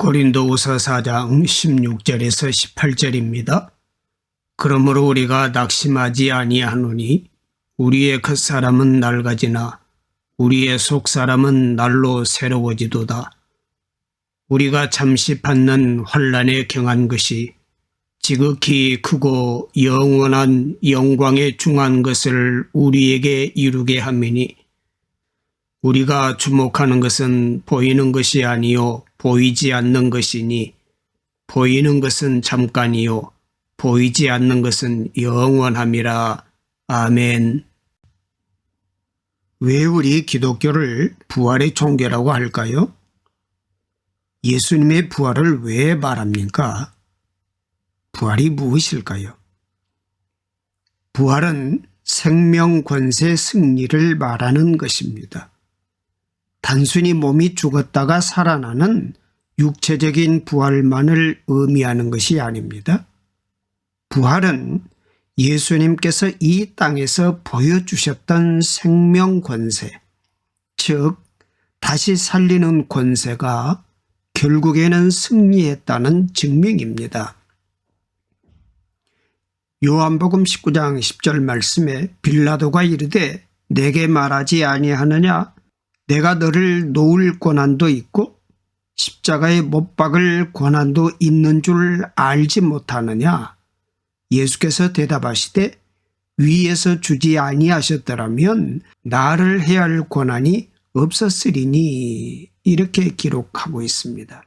고린도후서 4장 16절에서 18절입니다. 그러므로 우리가 낙심하지 아니하노니 우리의 겉사람은 낡아지나 우리의 속사람은 날로 새로워지도다. 우리가 잠시 받는 환난에 경한 것이 지극히 크고 영원한 영광에 중한 것을 우리에게 이루게 함이니 우리가 주목하는 것은 보이는 것이 아니요 보이지 않는 것이니 보이는 것은 잠깐이요 보이지 않는 것은 영원함이라. 아멘. 왜 우리 기독교를 부활의 종교라고 할까요? 예수님의 부활을 왜 말합니까? 부활이 무엇일까요? 부활은 생명 권세 승리를 말하는 것입니다. 단순히 몸이 죽었다가 살아나는 육체적인 부활만을 의미하는 것이 아닙니다. 부활은 예수님께서 이 땅에서 보여주셨던 생명 권세, 즉 다시 살리는 권세가 결국에는 승리했다는 증명입니다. 요한복음 19장 10절 말씀에 빌라도가 이르되 내게 말하지 아니하느냐? 내가 너를 놓을 권한도 있고 십자가에 못 박을 권한도 있는 줄 알지 못하느냐? 예수께서 대답하시되 위에서 주지 아니하셨더라면 나를 해할 권한이 없었으리니, 이렇게 기록하고 있습니다.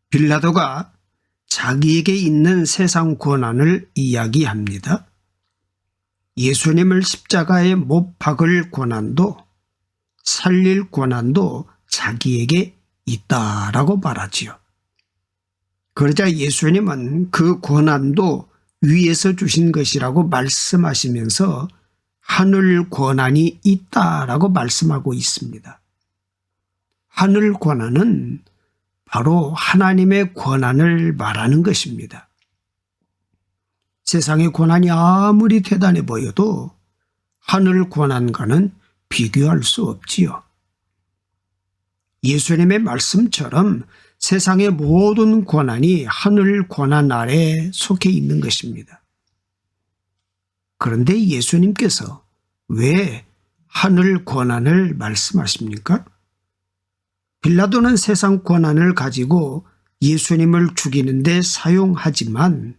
빌라도가 자기에게 있는 세상 권한을 이야기합니다. 예수님을 십자가에 못 박을 권한도 살릴 권한도 자기에게 있다라고 말하지요. 그러자 예수님은 그 권한도 위에서 주신 것이라고 말씀하시면서 하늘 권한이 있다라고 말씀하고 있습니다. 하늘 권한은 바로 하나님의 권한을 말하는 것입니다. 세상의 권한이 아무리 대단해 보여도 하늘 권한과는 비교할 수 없지요. 예수님의 말씀처럼 세상의 모든 권한이 하늘 권한 아래에 속해 있는 것입니다. 그런데 예수님께서 왜 하늘 권한을 말씀하십니까? 빌라도는 세상 권한을 가지고 예수님을 죽이는 데 사용하지만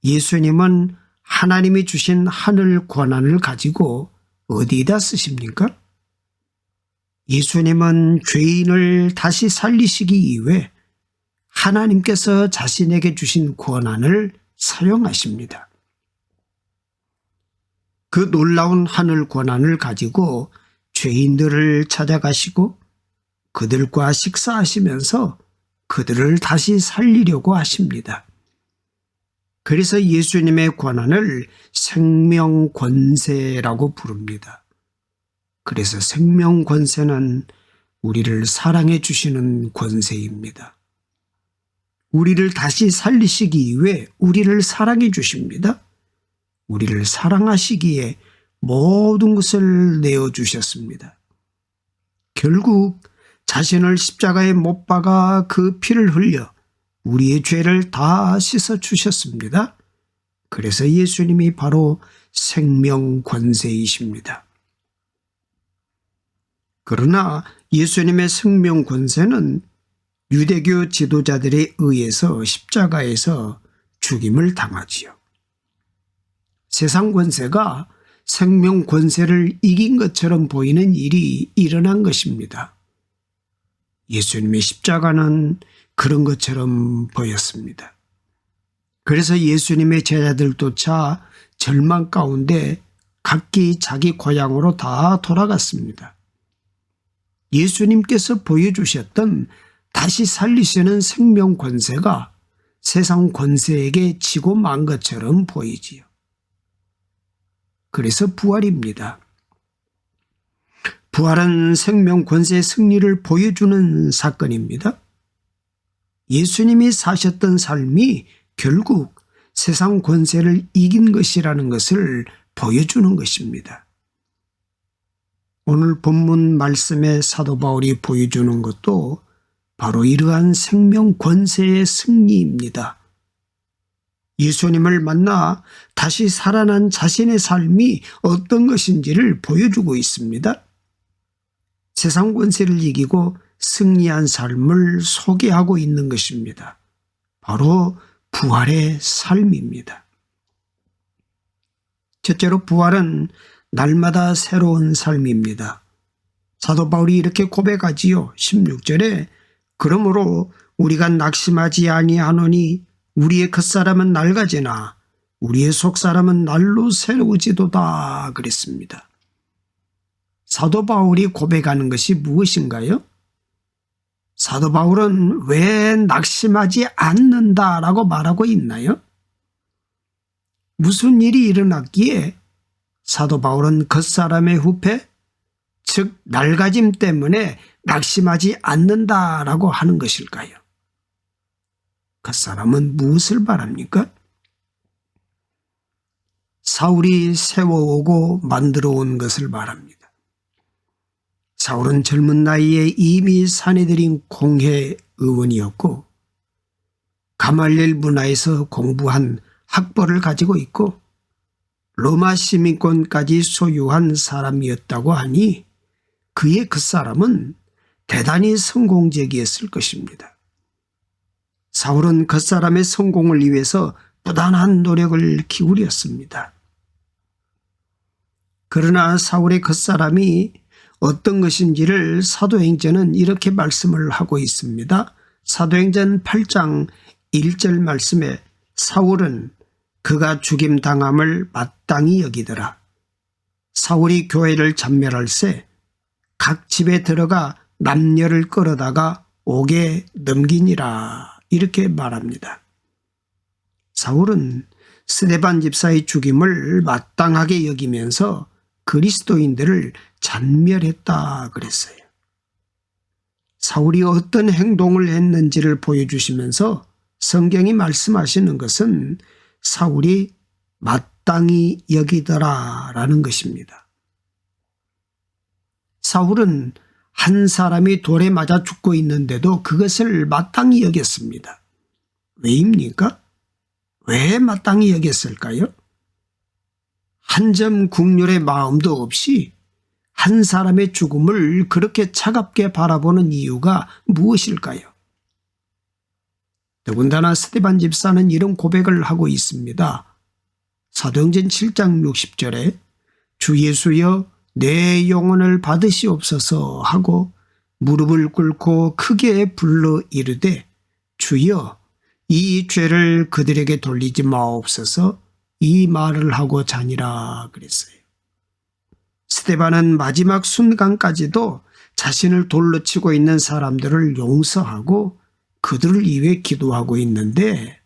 예수님은 하나님이 주신 하늘 권한을 가지고 어디에다 쓰십니까? 예수님은 죄인을 다시 살리시기 이후에 하나님께서 자신에게 주신 권한을 사용하십니다. 그 놀라운 하늘 권한을 가지고 죄인들을 찾아가시고 그들과 식사하시면서 그들을 다시 살리려고 하십니다. 그래서 예수님의 권한을 생명 권세라고 부릅니다. 그래서 생명 권세는 우리를 사랑해 주시는 권세입니다. 우리를 다시 살리시기 위해 우리를 사랑해 주십니다. 우리를 사랑하시기에 모든 것을 내어주셨습니다. 결국 자신을 십자가에 못 박아 그 피를 흘려 우리의 죄를 다 씻어 주셨습니다. 그래서 예수님이 바로 생명 권세이십니다. 그러나 예수님의 생명 권세는 유대교 지도자들에 의해서 십자가에서 죽임을 당하지요. 세상 권세가 생명 권세를 이긴 것처럼 보이는 일이 일어난 것입니다. 예수님의 십자가는 그런 것처럼 보였습니다. 그래서 예수님의 제자들조차 절망 가운데 각기 자기 고향으로 다 돌아갔습니다. 예수님께서 보여주셨던 다시 살리시는 생명 권세가 세상 권세에게 지고 만 것처럼 보이지요. 그래서 부활입니다. 부활은 생명 권세의 승리를 보여주는 사건입니다. 예수님이 사셨던 삶이 결국 세상 권세를 이긴 것이라는 것을 보여주는 것입니다. 오늘 본문 말씀에 사도 바울이 보여주는 것도 바로 이러한 생명 권세의 승리입니다. 예수님을 만나 다시 살아난 자신의 삶이 어떤 것인지를 보여주고 있습니다. 세상 권세를 이기고 승리한 삶을 소개하고 있는 것입니다. 바로 부활의 삶입니다. 첫째로 부활은 날마다 새로운 삶입니다. 사도 바울이 이렇게 고백하지요. 16절에 그러므로 우리가 낙심하지 아니하노니 우리의 겉사람은 낡아지나 우리의 속사람은 날로 새로워지도다 그랬습니다. 사도 바울이 고백하는 것이 무엇인가요? 사도 바울은 왜 낙심하지 않는다라고 말하고 있나요? 무슨 일이 일어났기에 사도 바울은 겉사람의 후패, 즉 낡아짐 때문에 낙심하지 않는다라고 하는 것일까요? 겉사람은 무엇을 말합니까? 사울이 세워오고 만들어 온 것을 말합니다. 사울은 젊은 나이에 이미 사내들인 공회 의원이었고 가말리엘 문화에서 공부한 학벌을 가지고 있고 로마 시민권까지 소유한 사람이었다고 하니 그의 겉사람은 대단히 성공적이었을 것입니다. 사울은 겉사람의 성공을 위해서 부단한 노력을 기울였습니다. 그러나 사울의 겉사람이 어떤 것인지를 사도행전은 이렇게 말씀을 하고 있습니다. 사도행전 8장 1절 말씀에 사울은 그가 죽임당함을 마땅히 여기더라. 사울이 교회를 전멸할새 각 집에 들어가 남녀를 끌어다가 옥에 넘기니라 이렇게 말합니다. 사울은 스데반 집사의 죽임을 마땅하게 여기면서 그리스도인들을 전멸했다 그랬어요. 사울이 어떤 행동을 했는지를 보여주시면서 성경이 말씀하시는 것은 사울이 마땅히 여기더라라는 것입니다. 사울은 한 사람이 돌에 맞아 죽고 있는데도 그것을 마땅히 여겼습니다. 왜입니까? 왜 마땅히 여겼을까요? 한 점 국률의 마음도 없이 한 사람의 죽음을 그렇게 차갑게 바라보는 이유가 무엇일까요? 더군다나 스데반 집사는 이런 고백을 하고 있습니다. 사도행전 7장 60절에 주 예수여 내 영혼을 받으시옵소서 하고 무릎을 꿇고 크게 불러 이르되 주여 이 죄를 그들에게 돌리지 마옵소서 이 말을 하고 자니라 그랬어요. 스데반은 마지막 순간까지도 자신을 돌로 치고 있는 사람들을 용서하고 그들을 위해 기도하고 있는데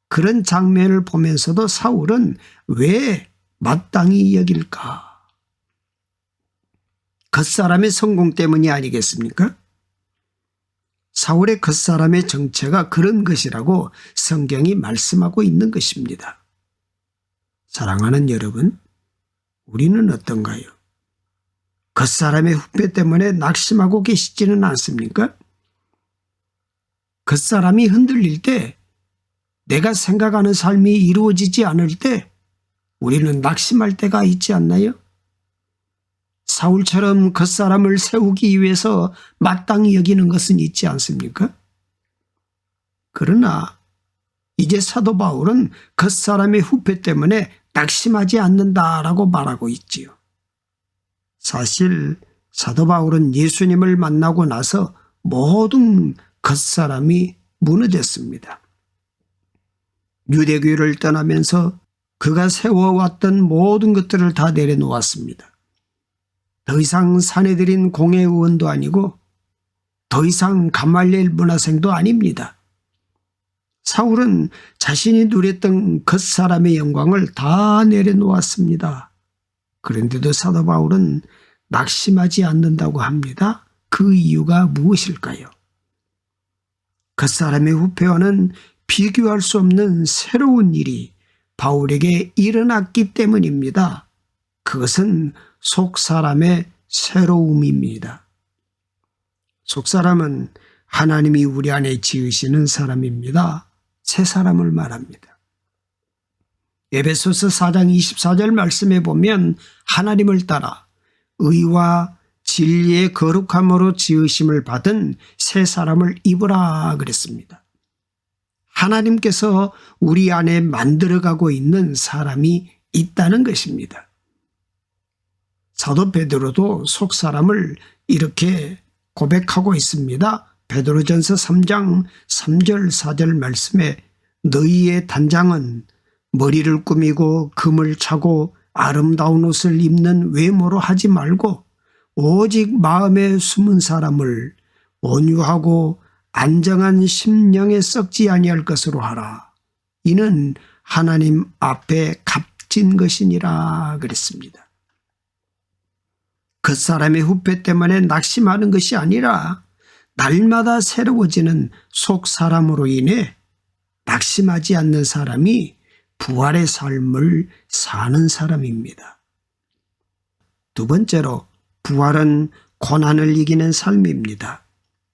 그런 장면을 보면서도 사울은 왜 마땅히 여길까? 겉사람의 성공 때문이 아니겠습니까? 사울의 겉사람의 정체가 그런 것이라고 성경이 말씀하고 있는 것입니다. 사랑하는 여러분, 우리는 어떤가요? 겉사람의 후패 때문에 낙심하고 계시지는 않습니까? 겉사람이 흔들릴 때, 내가 생각하는 삶이 이루어지지 않을 때 우리는 낙심할 때가 있지 않나요? 사울처럼 겉사람을 세우기 위해서 마땅히 여기는 것은 있지 않습니까? 그러나 이제 사도 바울은 겉사람의 후패 때문에 낙심하지 않는다라고 말하고 있지요. 사실 사도 바울은 예수님을 만나고 나서 모든 겉사람이 무너졌습니다. 유대교를 떠나면서 그가 세워왔던 모든 것들을 다 내려놓았습니다. 더 이상 사내들인 공회의원도 아니고 더 이상 가말리엘 문화생도 아닙니다. 사울은 자신이 누렸던 겉사람의 영광을 다 내려놓았습니다. 그런데도 사도 바울은 낙심하지 않는다고 합니다. 그 이유가 무엇일까요? 겉사람의 후패와는 비교할 수 없는 새로운 일이 바울에게 일어났기 때문입니다. 그것은 속사람의 새로움입니다. 속사람은 하나님이 우리 안에 지으시는 사람입니다. 새 사람을 말합니다. 에베소서 4장 24절 말씀에 보면 하나님을 따라 의와 진리의 거룩함으로 지으심을 받은 새 사람을 입으라 그랬습니다. 하나님께서 우리 안에 만들어가고 있는 사람이 있다는 것입니다. 사도 베드로도 속 사람을 이렇게 고백하고 있습니다. 베드로전서 3장 3절 4절 말씀에 너희의 단장은 머리를 꾸미고 금을 차고 아름다운 옷을 입는 외모로 하지 말고 오직 마음에 숨은 사람을 온유하고 안정한 심령에 썩지 아니할 것으로 하라. 이는 하나님 앞에 값진 것이니라 그랬습니다. 그 사람의 후패 때문에 낙심하는 것이 아니라 날마다 새로워지는 속 사람으로 인해 낙심하지 않는 사람이 부활의 삶을 사는 사람입니다. 두 번째로 부활은 고난을 이기는 삶입니다.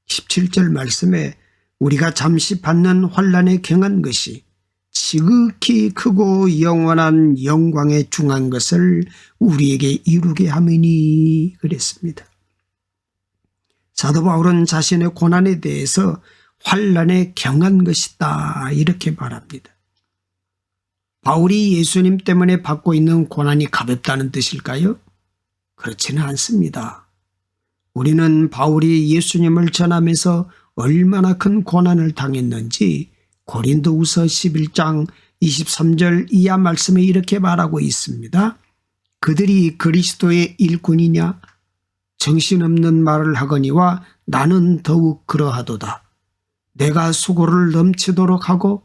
17절 말씀에 우리가 잠시 받는 환난에 경한 것이 지극히 크고 영원한 영광에 중한 것을 우리에게 이루게 함이니 그랬습니다. 사도 바울은 자신의 고난에 대해서 환난에 경한 것이다 이렇게 말합니다. 바울이 예수님 때문에 받고 있는 고난이 가볍다는 뜻일까요? 그렇지는 않습니다. 우리는 바울이 예수님을 전하면서 얼마나 큰 고난을 당했는지 고린도후서 11장 23절 이하 말씀에 이렇게 말하고 있습니다. 그들이 그리스도의 일꾼이냐? 정신없는 말을 하거니와 나는 더욱 그러하도다. 내가 수고를 넘치도록 하고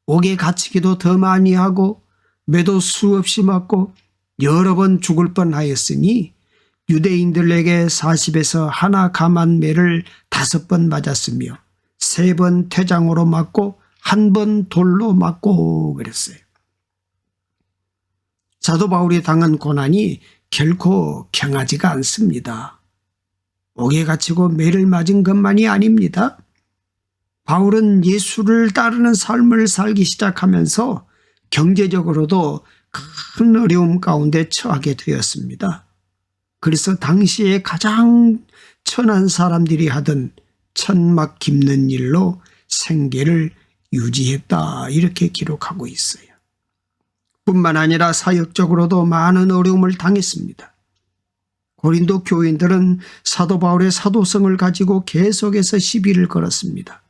옥에 갇히기도 더 많이 하고 매도 수없이 맞고 여러 번 죽을 뻔하였으니 유대인들에게 40에서 하나 감한 매를 5번 맞았으며 3번 태장으로 맞고 1번 돌로 맞고 그랬어요. 사도 바울이 당한 고난이 결코 경하지가 않습니다. 옥에 갇히고 매를 맞은 것만이 아닙니다. 바울은 예수를 따르는 삶을 살기 시작하면서 경제적으로도 큰 어려움 가운데 처하게 되었습니다. 그래서 당시에 가장 천한 사람들이 하던 천막 깁는 일로 생계를 유지했다 이렇게 기록하고 있어요. 뿐만 아니라 사역적으로도 많은 어려움을 당했습니다. 고린도 교인들은 사도 바울의 사도성을 가지고 계속해서 시비를 걸었습니다.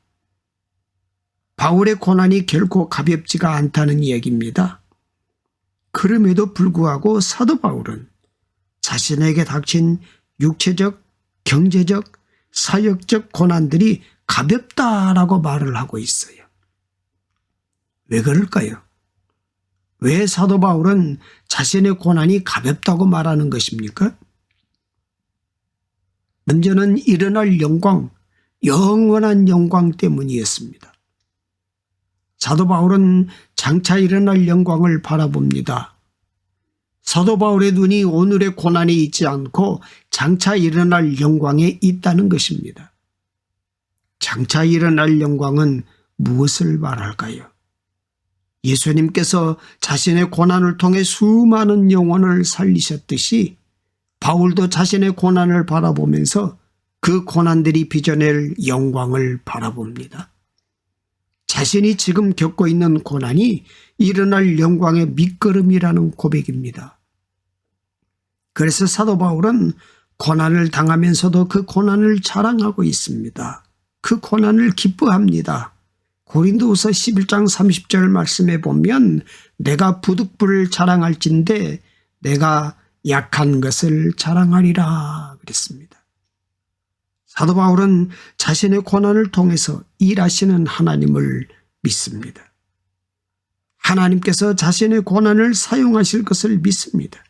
바울의 고난이 결코 가볍지가 않다는 얘기입니다. 그럼에도 불구하고 사도 바울은 자신에게 닥친 육체적, 경제적, 사역적 고난들이 가볍다라고 말을 하고 있어요. 왜 그럴까요? 왜 사도 바울은 자신의 고난이 가볍다고 말하는 것입니까? 먼저는 일어날 영광, 영원한 영광 때문이었습니다. 사도 바울은 장차 일어날 영광을 바라봅니다. 사도 바울의 눈이 오늘의 고난에 있지 않고 장차 일어날 영광에 있다는 것입니다. 장차 일어날 영광은 무엇을 말할까요? 예수님께서 자신의 고난을 통해 수많은 영혼을 살리셨듯이 바울도 자신의 고난을 바라보면서 그 고난들이 빚어낼 영광을 바라봅니다. 자신이 지금 겪고 있는 고난이 일어날 영광의 밑거름이라는 고백입니다. 그래서 사도 바울은 고난을 당하면서도 그 고난을 자랑하고 있습니다. 그 고난을 기뻐합니다. 고린도후서 11장 30절 말씀에 보면 내가 부득불을 자랑할진대 내가 약한 것을 자랑하리라 그랬습니다. 사도 바울은 자신의 고난을 통해서 일하시는 하나님을 믿습니다. 하나님께서 자신의 고난을 사용하실 것을 믿습니다.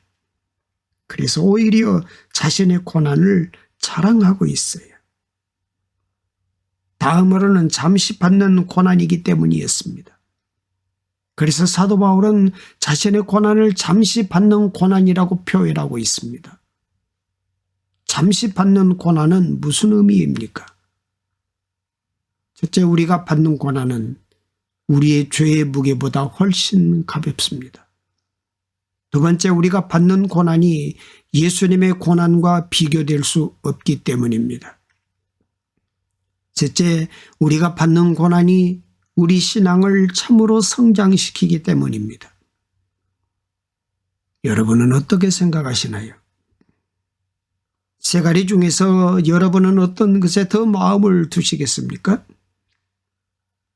그래서 오히려 자신의 고난을 자랑하고 있어요. 다음으로는 잠시 받는 고난이기 때문이었습니다. 그래서 사도 바울은 자신의 고난을 잠시 받는 고난이라고 표현하고 있습니다. 잠시 받는 고난은 무슨 의미입니까? 첫째, 우리가 받는 고난은 우리의 죄의 무게보다 훨씬 가볍습니다. 두 번째, 우리가 받는 고난이 예수님의 고난과 비교될 수 없기 때문입니다. 셋째, 우리가 받는 고난이 우리 신앙을 참으로 성장시키기 때문입니다. 여러분은 어떻게 생각하시나요? 세 가지 중에서 여러분은 어떤 것에 더 마음을 두시겠습니까?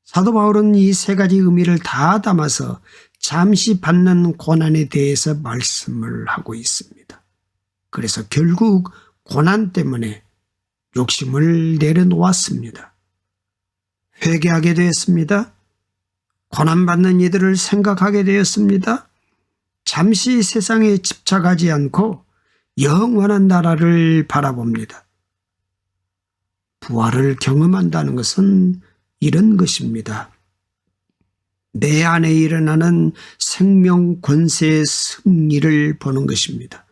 사도 바울은 이 세 가지 의미를 다 담아서 잠시 받는 고난에 대해서 말씀을 하고 있습니다. 그래서 결국 고난 때문에 욕심을 내려놓았습니다. 회개하게 되었습니다. 고난받는 이들을 생각하게 되었습니다. 잠시 세상에 집착하지 않고 영원한 나라를 바라봅니다. 부활을 경험한다는 것은 이런 것입니다. 내 안에 일어나는 생명 권세의 승리를 보는 것입니다.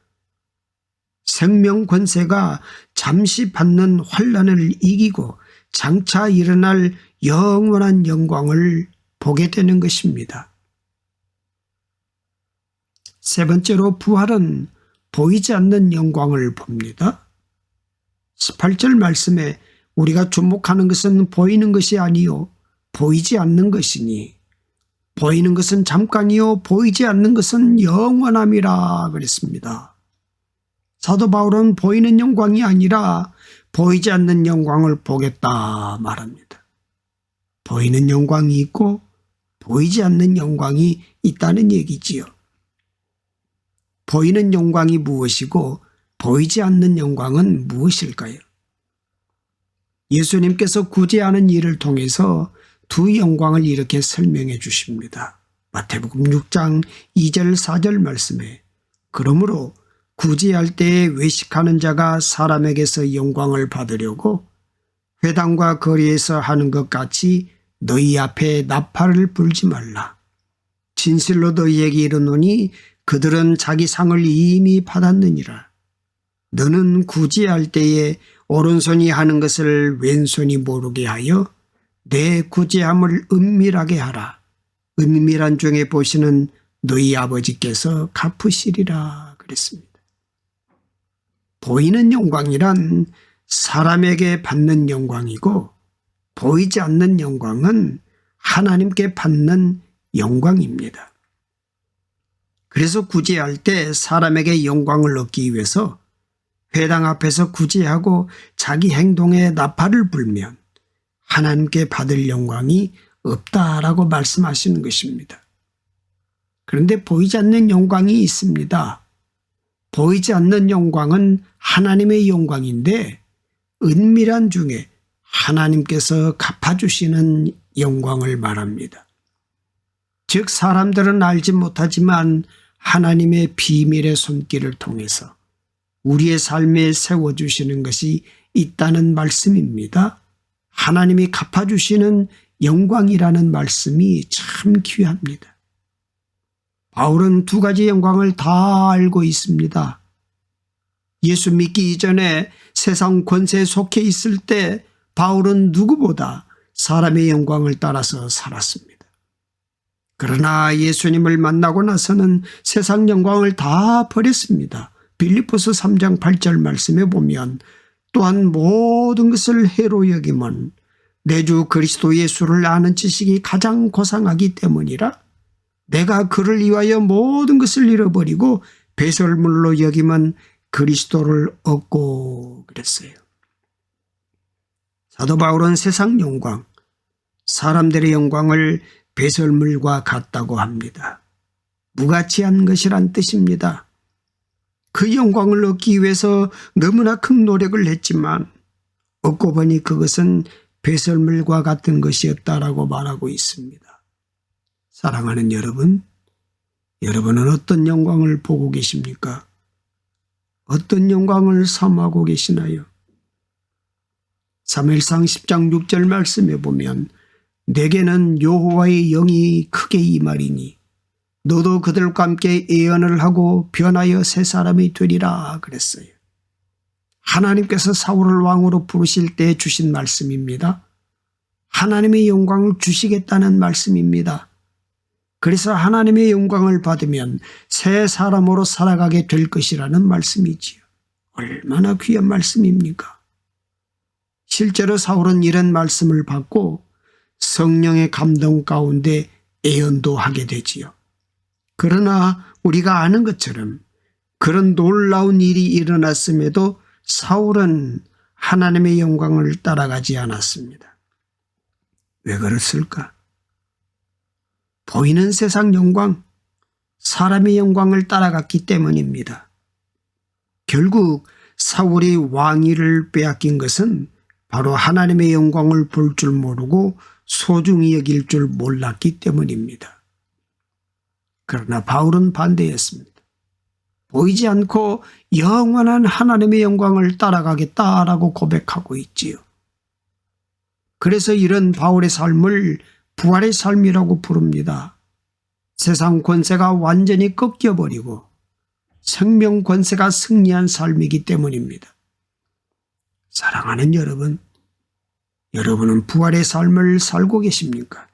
생명 권세가 잠시 받는 환난을 이기고 장차 일어날 영원한 영광을 보게 되는 것입니다. 세 번째로 부활은 보이지 않는 영광을 봅니다. 18절 말씀에 우리가 주목하는 것은 보이는 것이 아니요 보이지 않는 것이니 보이는 것은 잠깐이요 보이지 않는 것은 영원함이라 그랬습니다. 사도 바울은 보이는 영광이 아니라 보이지 않는 영광을 보겠다 말합니다. 보이는 영광이 있고 보이지 않는 영광이 있다는 얘기지요. 보이는 영광이 무엇이고 보이지 않는 영광은 무엇일까요? 예수님께서 구제하는 일을 통해서 두 영광을 이렇게 설명해 주십니다. 마태복음 6장 2절 4절 말씀에 그러므로 구제할 때에 외식하는 자가 사람에게서 영광을 받으려고 회당과 거리에서 하는 것 같이 너희 앞에 나팔을 불지 말라. 진실로 너희에게 이르노니 그들은 자기 상을 이미 받았느니라. 너는 구제할 때에 오른손이 하는 것을 왼손이 모르게 하여 내 구제함을 은밀하게 하라. 은밀한 중에 보시는 너희 아버지께서 갚으시리라 그랬습니다. 보이는 영광이란 사람에게 받는 영광이고 보이지 않는 영광은 하나님께 받는 영광입니다. 그래서 구제할 때 사람에게 영광을 얻기 위해서 회당 앞에서 구제하고 자기 행동에 나팔을 불면 하나님께 받을 영광이 없다라고 말씀하시는 것입니다. 그런데 보이지 않는 영광이 있습니다. 보이지 않는 영광은 하나님의 영광인데 은밀한 중에 하나님께서 갚아주시는 영광을 말합니다. 즉 사람들은 알지 못하지만 하나님의 비밀의 손길을 통해서 우리의 삶에 세워주시는 것이 있다는 말씀입니다. 하나님이 갚아주시는 영광이라는 말씀이 참 귀합니다. 바울은 두 가지 영광을 다 알고 있습니다. 예수 믿기 이전에 세상 권세에 속해 있을 때 바울은 누구보다 사람의 영광을 따라서 살았습니다. 그러나 예수님을 만나고 나서는 세상 영광을 다 버렸습니다. 빌립보서 3장 8절 말씀에 보면 또한 모든 것을 해로 여김은 내 주 그리스도 예수를 아는 지식이 가장 고상하기 때문이라 내가 그를 위하여 모든 것을 잃어버리고 배설물로 여김은 그리스도를 얻고 그랬어요. 사도 바울은 세상 영광, 사람들의 영광을 배설물과 같다고 합니다. 무가치한 것이란 뜻입니다. 그 영광을 얻기 위해서 너무나 큰 노력을 했지만 얻고 보니 그것은 배설물과 같은 것이었다라고 말하고 있습니다. 사랑하는 여러분, 여러분은 어떤 영광을 보고 계십니까? 어떤 영광을 삼하고 계시나요? 사무엘상 10장 6절 말씀에 보면 내게는 여호와의 영이 크게 임하리니 너도 그들과 함께 예언을 하고 변하여 새 사람이 되리라 그랬어요. 하나님께서 사울을 왕으로 부르실 때 주신 말씀입니다. 하나님의 영광을 주시겠다는 말씀입니다. 그래서 하나님의 영광을 받으면 새 사람으로 살아가게 될 것이라는 말씀이지요. 얼마나 귀한 말씀입니까? 실제로 사울은 이런 말씀을 받고 성령의 감동 가운데 애연도 하게 되지요. 그러나 우리가 아는 것처럼 그런 놀라운 일이 일어났음에도 사울은 하나님의 영광을 따라가지 않았습니다. 왜 그랬을까? 보이는 세상 영광, 사람의 영광을 따라갔기 때문입니다. 결국 사울이 왕위를 빼앗긴 것은 바로 하나님의 영광을 볼 줄 모르고 소중히 여길 줄 몰랐기 때문입니다. 그러나 바울은 반대였습니다. 보이지 않고 영원한 하나님의 영광을 따라가겠다라고 고백하고 있지요. 그래서 이런 바울의 삶을 부활의 삶이라고 부릅니다. 세상 권세가 완전히 꺾여버리고 생명 권세가 승리한 삶이기 때문입니다. 사랑하는 여러분, 여러분은 부활의 삶을 살고 계십니까?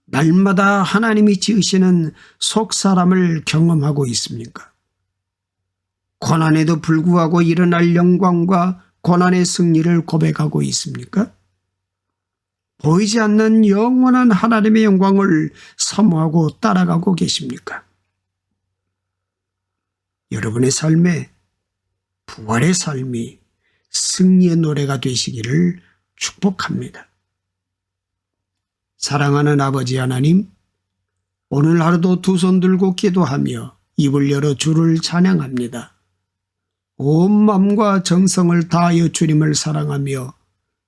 날마다 하나님이 지으시는 속사람을 경험하고 있습니까? 고난에도 불구하고 일어날 영광과 고난의 승리를 고백하고 있습니까? 보이지 않는 영원한 하나님의 영광을 사모하고 따라가고 계십니까? 여러분의 삶에 부활의 삶이 승리의 노래가 되시기를 축복합니다. 사랑하는 아버지 하나님, 오늘 하루도 두 손 들고 기도하며 입을 열어 주를 찬양합니다. 온 마음과 정성을 다하여 주님을 사랑하며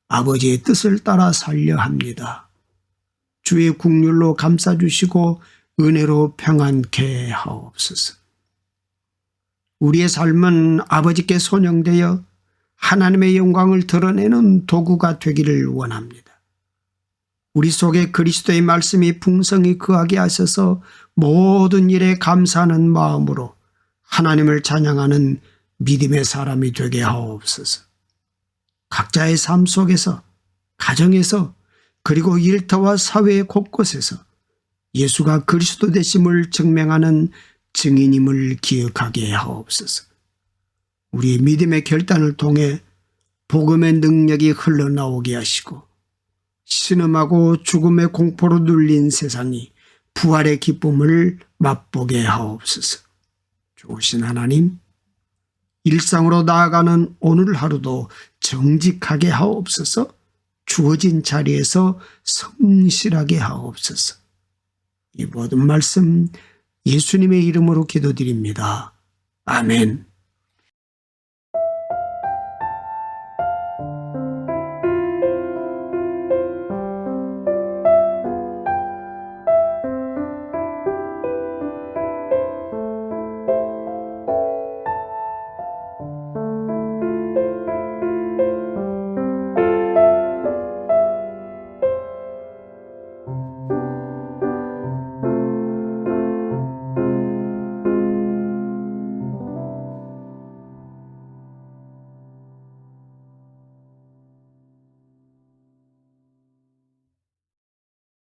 아버지의 뜻을 따라 살려 합니다. 주의 국률로 감싸주시고 은혜로 평안케 하옵소서. 우리의 삶은 아버지께 손영되어 하나님의 영광을 드러내는 도구가 되기를 원합니다. 우리 속에 그리스도의 말씀이 풍성히 거하게 하셔서 모든 일에 감사하는 마음으로 하나님을 찬양하는 믿음의 사람이 되게 하옵소서. 각자의 삶 속에서, 가정에서, 그리고 일터와 사회 곳곳에서 예수가 그리스도 되심을 증명하는 증인임을 기억하게 하옵소서. 우리의 믿음의 결단을 통해 복음의 능력이 흘러나오게 하시고 신음하고 죽음의 공포로 눌린 세상이 부활의 기쁨을 맛보게 하옵소서. 좋으신 하나님, 일상으로 나아가는 오늘 하루도 정직하게 하옵소서. 주어진 자리에서 성실하게 하옵소서. 이 모든 말씀 예수님의 이름으로 기도드립니다. 아멘.